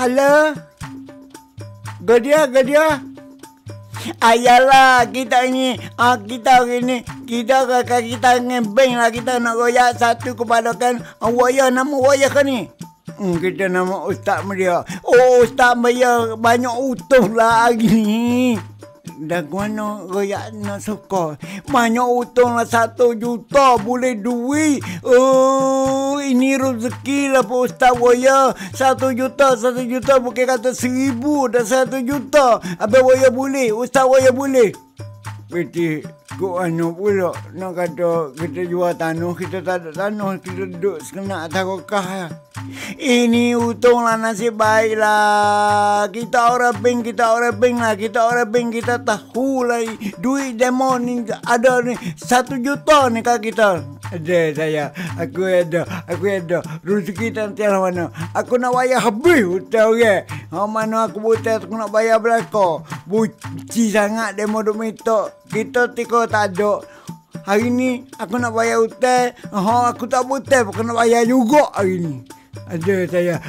Halo? Gadia? Ayalah, kita ni, kita ngebeng lah, kita nak royak satu kepada kan wayah, nama wayah kan ni. Kita nama Ustaz Maria. Oh, Ustaz Maria banyak utuh lah hari ni. Dan mana royak nak suka. Banyak utang lah 1 juta boleh duit. Oh, ini rezeki lah Pak Ustaz Waya. 1 juta bukan kata 1000 dah 1 juta. Habis Waya boleh. Ustaz Waya boleh. Berarti kau pula nak kata kita jual tanah, kita tak ada tanah, kita duduk sekenak tarokah. Ini untung lah, nasib baik lah. Kita orang bank lah. Kita tahu lah duit demo ni ada ni 1 juta ni kat kita. Ada saya. Aku ada. Rezeki tak tiada mana. Aku nak bayar habis hutang orang. Mana aku hutang aku nak bayar belaka. Buci sangat demo duk minta. Kita tiko tak ada. Hari ni aku nak bayar hutang. Aku tak hutang. Aku nak bayar juga hari ni. Ada saya.